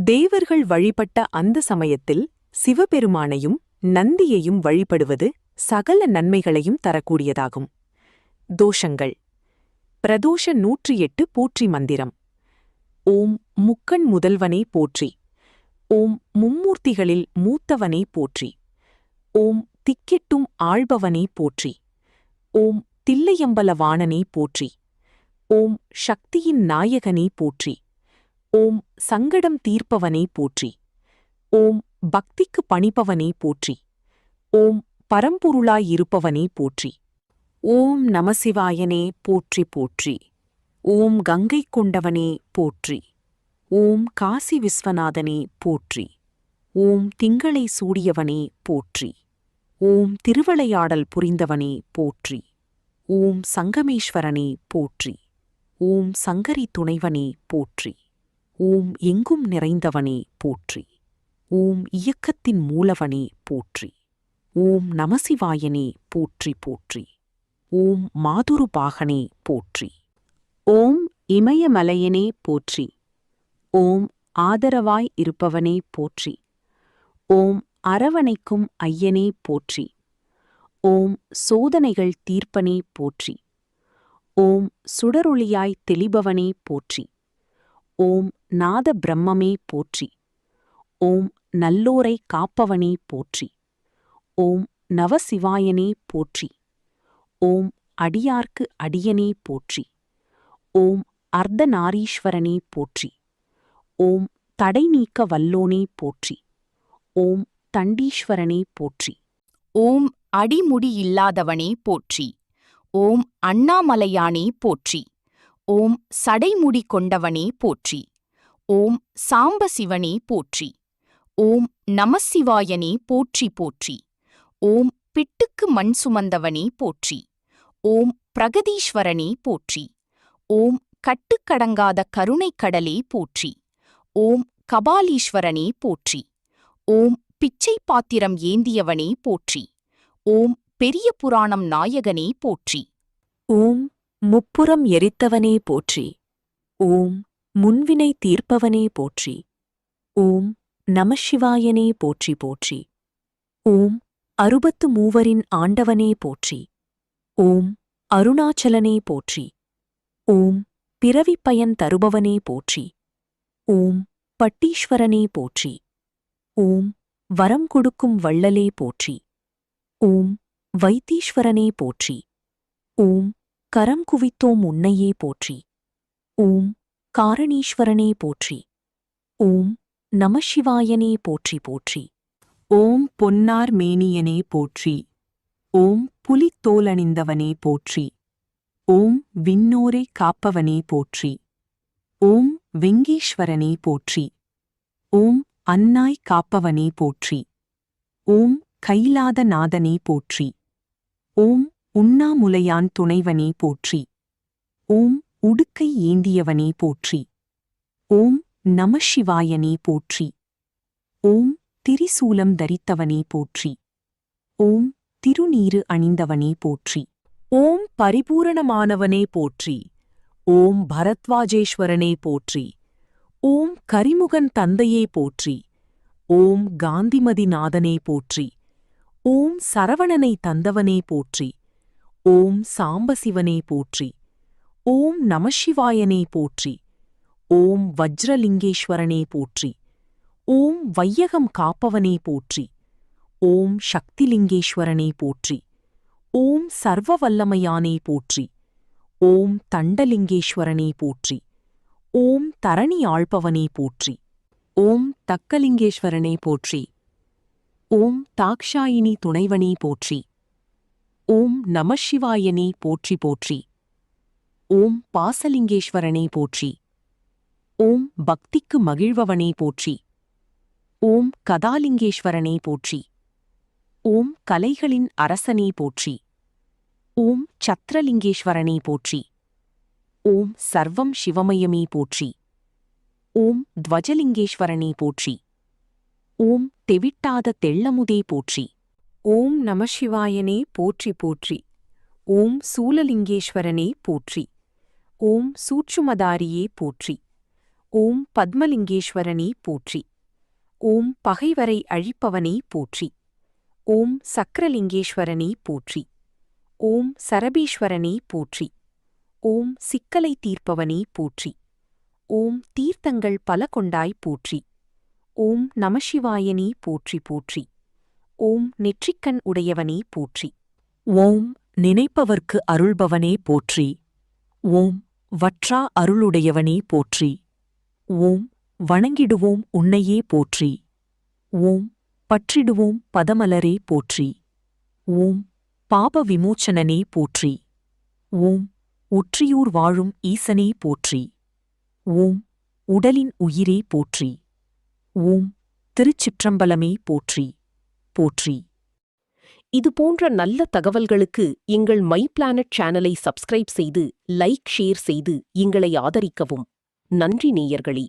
தேவர்கள் வழிபட்ட அந்த சமயத்தில் சிவபெருமானையும் நந்தியையும் வழிபடுவது சகல நன்மைகளையும் தரக்கூடியதாகும். தோஷங்கள். பிரதோஷ 108 போற்றி மந்திரம். ஓம் முக்கண் முதல்வனே போற்றி. ஓம் மும்மூர்த்திகளில் மூத்தவனே போற்றி. ஓம் திக்கெட்டும் ஆள்பவனே போற்றி. ஓம் தில்லையம்பலவாணனே போற்றி. ஓம் சக்தியின் நாயகனே போற்றி. ஓம் சங்கடம் தீர்ப்பவனே போற்றி. ஓம் பக்திக்கு பணிப்பவனே போற்றி. ஓம் பரம்பொருளாயிருப்பவனே போற்றி. ஓம் நமசிவாயனே போற்றி போற்றி. ஓம் கங்கை கொண்டவனே போற்றி. ஓம் காசி விஸ்வநாதனே போற்றி. ஓம் திங்களை சூடியவனே போற்றி. ஓம் திருவிளையாடல் புரிந்தவனே போற்றி. ஓம் சங்கமேஸ்வரனே போற்றி. ஓம் சங்கரி துணைவனே போற்றி. ஓம் எங்கும் நிறைந்தவனே போற்றி. ஓம் இயக்கத்தின் மூலவனே போற்றி. ஓம் நமசிவாயனே போற்றி போற்றி. ஓம் மாதுருபாகனே போற்றி. ஓம் இமயமலையனே போற்றி. ஓம் ஆதரவாய் இருப்பவனே போற்றி. ஓம் அரவணைக்கும் ஐயனே போற்றி. ஓம் சோதனைகள் தீர்ப்பனே போற்றி. ஓம் சுடரொளியாய் தெளிபவனே போற்றி. ஓம் நாத பிரம்மமே போற்றி. ஓம் நல்லோரை காப்பவனே போற்றி. ஓம் நவசிவாயனே போற்றி. ஓம் அடியார்க்கு அடியனே போற்றி. ஓம் அர்த்தநாரீஸ்வரனே போற்றி. ஓம் தடை நீக்க வல்லோனே போற்றி. ஓம் தண்டீஸ்வரனே போற்றி. ஓம் அடிமுடியில்லாதவனே போற்றி. ஓம் அண்ணாமலையானே போற்றி. ஓம் சடைமுடி கொண்டவனே போற்றி. ஓம் சாம்பசிவனே போற்றி. ஓம் நமசிவாயனே போற்றி போற்றி. ஓம் பிட்டுக்கு மண் சுமந்தவனே போற்றி. ஓம் பிரகதீஸ்வரனே போற்றி. ஓம் கட்டுக்கடங்காத கருணைக்கடலே போற்றி. ஓம் கபாலீஸ்வரனே போற்றி. ஓம் பிச்சை பாத்திரம் ஏந்தியவனே போற்றி. ஓம் பெரிய புராணம் நாயகனே போற்றி. ஓம் முப்புறம் எரித்தவனே போற்றி. ஓம் முன்வினை தீர்ப்பவனே போற்றி. ஓம் நமசிவாயனே போற்றி போற்றி. ஓம் 63 ஆண்டவனே போற்றி. ஓம் அருணாச்சலனே போற்றி. ஓம் பிறவிப் பயன் தருபவனே போற்றி. ஓம் பட்டீஸ்வரனே போற்றி. ஓம் வரம் கொடுக்கும் வள்ளலே போற்றி. ஓம் வைத்தீஸ்வரனே போற்றி. ஓம் கரம் குவித்தோம் உன்னையே போற்றி. ஓம் காரணீஸ்வரனே போற்றி. ஓம் நமசிவாயனே போற்றி போற்றி. ஓம் பொன்னார் மேனியனே போற்றி. ஓம் புலித்தோலணிந்தவனே போற்றி. ஓம் விண்ணோரை காப்பவனே போற்றி. ஓம் வெங்கீஸ்வரனே போற்றி. ஓம் அன்னாய் காப்பவனே போற்றி. ஓம் கைலாதநாதனே போற்றி. ஓம் உண்ணாமுலையான் துணைவனே போற்றி. ஓம் உடுக்கை ஏந்தியவனே போற்றி. ஓம் நமசிவாயனே போற்றி. ஓம் திரிசூலம் தரித்தவனே போற்றி. ஓம் திருநீறு அணிந்தவனே போற்றி. ஓம் பரிபூரணமானவனே போற்றி. ஓம் பரத்வாஜேஸ்வரனே போற்றி. ஓம் கரிமுகன் தந்தையே போற்றி. ஓம் காந்திமதிநாதனே போற்றி. ஓம் சரவணனை தந்தவனே போற்றி. ஓம் சாம்பசிவனே போற்றி. ஓம் நமசிவாயனே போற்றி. ஓம் வஜ்ரலிங்கேஸ்வரனே போற்றி. ஓம் வையகம் காப்பவனே போற்றி. ஓம் சக்திலிங்கேஸ்வரனே போற்றி. ஓம் சர்வவல்லமையானே போற்றி. ஓம் தண்டலிங்கேஸ்வரனே போற்றி. ஓம் தரணி ஆள்பவனே போற்றி. ஓம் தக்கலிங்கேஸ்வரனே போற்றி. ஓம் தாக்ஷாயினி துணைவனே போற்றி. ஓம் நமசிவாயனே போற்றி போற்றி. ஓம் பாசலிங்கேஸ்வரனே போற்றி. ஓம் பக்திக்கு மகிழ்பவனே போற்றி. ஓம் கதாலிங்கேஸ்வரனே போற்றி. ஓம் கலைகளின் அரசனே போற்றி. ஓம் சத்ரலிங்கேஸ்வரனே போற்றி. ஓம் சர்வம் சிவமயமே போற்றி. ஓம் துவஜலிங்கேஸ்வரனே போற்றி. ஓம் தெவிட்டாத தெள்ளமுதே போற்றி. ஓம் நமசிவாயனே போற்றி போற்றி. ஓம் சூலலிங்கேஸ்வரனே போற்றி. ஓம் சூட்சுமதாரியே போற்றி. ஓம் பத்மலிங்கேஸ்வரனே போற்றி. ஓம் பகைவரை அழிப்பவனே போற்றி. ஓம் சக்கரலிங்கேஸ்வரனே போற்றி. ஓம் சரபீஸ்வரனே போற்றி. ஓம் சிக்கலை தீர்ப்பவனே போற்றி. ஓம் தீர்த்தங்கள் பல கொண்டாய் போற்றி. ஓம் நமசிவாயனே போற்றி போற்றி. ஓம் நெற்றிக்கண் உடையவனே போற்றி. ஓம் நினைப்பவர்க்கு அருள்பவனே போற்றி. ஓம் வற்றா அருளுடையவனே போற்றி. ஓம் வணங்கிடுவோம் உன்னையே போற்றி. ஓம் பற்றிடுவோம் பதமலரே போற்றி. ஓம் பாப விமோச்சனனே போற்றி. ஓம் ஒற்றியூர் வாழும் ஈசனே போற்றி. ஓம் உடலின் உயிரே போற்றி. ஓம் திருச்சிற்றம்பலமே போற்றி போற்றி. இது போன்ற நல்ல தகவல்களுக்கு எங்கள் மை பிளானட் சேனலை சப்ஸ்கிரைப் செய்து லைக் ஷேர் செய்து எங்களை ஆதரிக்கவும். நன்றி நேயர்களே.